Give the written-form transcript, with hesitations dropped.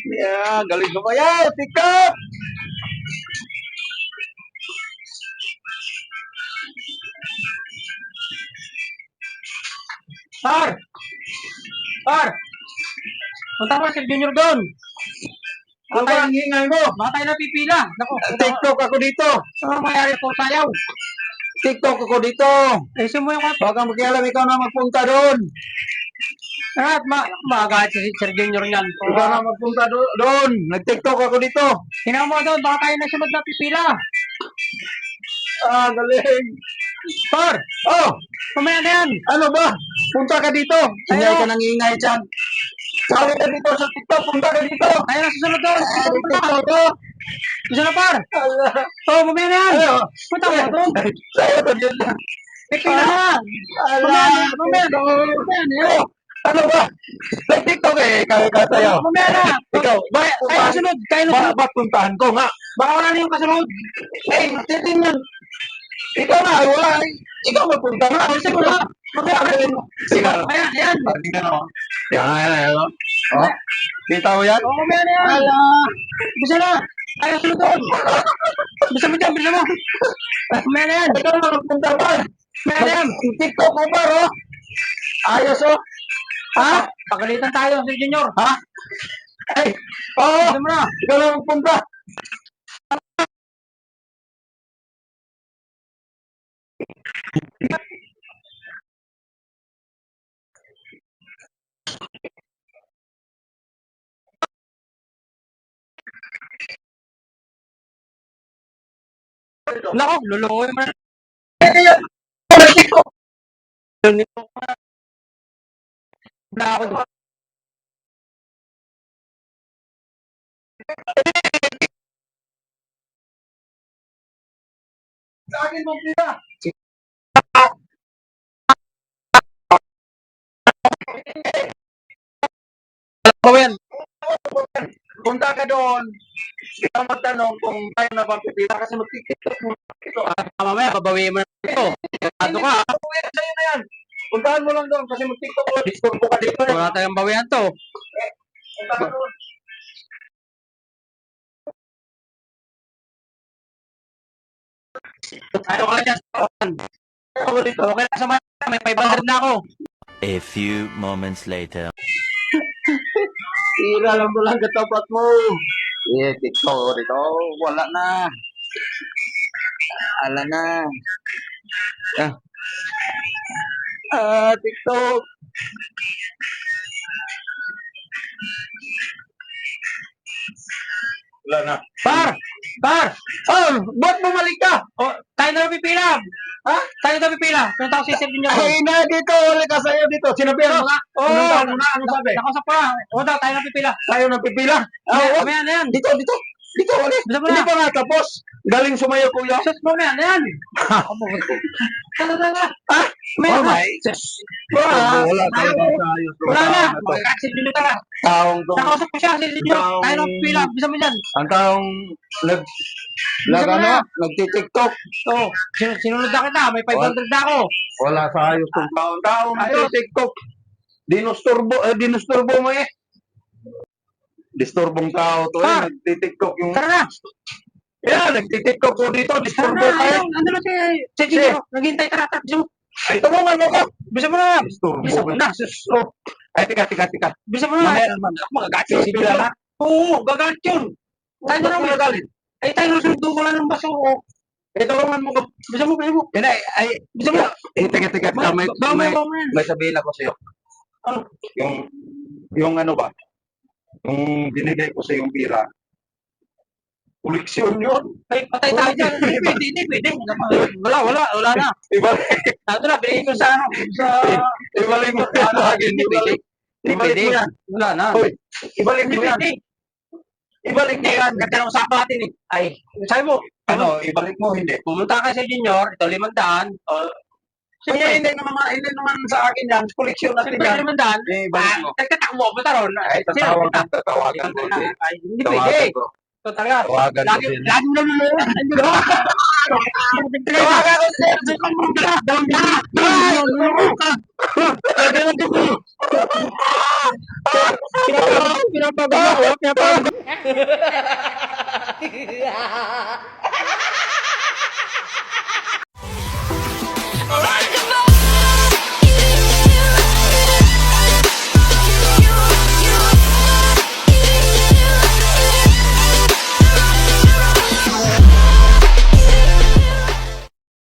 Yeah, galing mo kaya. TikTok! Par! Par! Punta ko si Junior doon. Ano ba ang ingay mo? Baka tayo napipila. Naku, TikTok ako dito. ano mayari po sayaw? TikTok ako dito. Ayusin mo yung Huwag kang makialam, ikaw na magpunta doon. at magalit si Sir Junior niyan. Ikaw na magpunta doon. Nag-TikTok ako dito. Hinang mo doon, baka tayo nasunod na pipila. Ah, galing. Par! Oh, Kumaya na yan. ano ba? Punta ka dito. Ingay ka ng ingay dyan. Sabi ka dito sa TikTok, punta ka dito. Tayo na susunod doon. Ah, TikTok ko. Gusto na par? Allah. Oo, kumaya na yan. Ano? Punta mo doon. Sa'yo to dyan. Pipila na. Allah. Kumaya na yan. Ano ba? Nag-TikTok eh. Kaya ka sa'yo. Kumaya na. Ikaw, ba? Tayo na sunod. Tayo na sunod. Ba't puntahan ko nga? Baka wala na yung kasunod. Eh, titingnan. Ikaw na, wala. Ikaw magpunta nga. Ayusin mo na. Sige. Kumaya na yan. Tingnan mo. Yan. Oh, kita mo yan? Oo, kumaya na yan. Bisa na. Tayo na sunod doon. Bisa mo dyan, bisa mo. Kumaya na yan. Ikaw na magpunta ba? Kumaya na yan. TikTok ko ba, oh? Ayos, oh. Ha? Pagalitan tayo, Sir Junior. Ha? Ay, oo. Bisa mo na. Ikaw na magpunta. Nako, lulukoy mo na. Ayan. TikTok. Wala ako doon. Sa akin mo pila. Ako yan. Punta ka doon. Ikaw magtanong kung tayo na ba pipila kasi mag-TikTok mo. Ito, Mamaya, babawiin mo na ito. Ano ka? Pagbawian sa'yo na yan. Puntahan mo lang doon kasi mag-TikTok ko. Disturbo ka dito. Wala tayong bawian to. Punta ka doon. Ayaw ka dyan. Ako dito. Okay na sa mga. May 500 na ako. A few moments later. Tira lang mo lang katapat mo. Eh, TikTok dito. Wala na. Ala na. TikTok. Wala na. Par! Par! Oh, ba't bumalik ka? O, tayo na pipila. Ha? Tayo na pipila. Punta ko si Sir Junior. Ay, na dito. Ulit ka sa'yo dito. Sinabihan mo nga. Oo. Pinuntahan mo na. Ano sabi? Nakausap ko na. O daw, tayo na pipila. Tayo na pipila. Oo. Mamaya na yan. Dito, dito. Dito ulit. Bisa mo Hindi na. pa nga tapos. Galing sumayo, kuya. Sus, mamaya na yan. Tara. Ha? Mamaya na. my. Wala Tayo. tayo. Wala na. Magkakasin si Junior tara. Taong to. Nakausap ko siya, si Junior. Tayo na pipila. Bisa mo dyan. Ang taong Bisa mo na. nagtitiktok. Oo. Sinunod na kita. May 500 na ako. Wala sa ayos tong taong Ayos. nagtitiktok. Dinusturbo mo eh. Disturbong tao to eh. Par. Nagtitiktok yung... Tara na. Yan, nagtitiktok ko dito. Tara Disturbo na. kayo. Ayun, ano na si Junior. Naghintay. Tara. Bisa mo. Ay, tumungan mo ko. Bisa mo na. Disturbo Bisa mo na. Oh. Ay, tika. Bisa mo na. Mamaya naman. Ako magagalit si Bila na. Oo, gagalit yun. Tayo na Ba't lang. mo nagalit? Ay, tayo na sundo ko lang ng baso ko. Eh, tulungan mo ko. Bisa mo. Yan ay, Bisa mo. tika. May sabihin ako sa'yo. Ano? Yung ano ba? Yung binigay ko sa yung bira. Koleksyon yun. Ay, patay tayo dyan. Hindi pwede. Wala na. Ibalik, Ito na, bilhin ko sa ano. ibalik mo yan sa akin. Hindi pwede. Ibalik mo yan. Wala na. Hoy, ibalik Hindi mo yan. pwede. Ibalik mo Hindi, yan. ganda ng usapan natin eh. Ay, sabi mo, Ano, ibalik mo, hindi. pumunta ka sa junior, ito 500. Hindi naman sa akin yan. Koleksyon natin Siyempre, yan. 500. Eh, ibalik mo. Nagtatakbo mo taron. Ay, tatawagan ko. Ay, hindi pwede. Tawagan ko. Ito talaga. Tawagan ko Lagi din. mo naluluhan. Tawagan ko, sir! Pinapagod ako, pinapagod.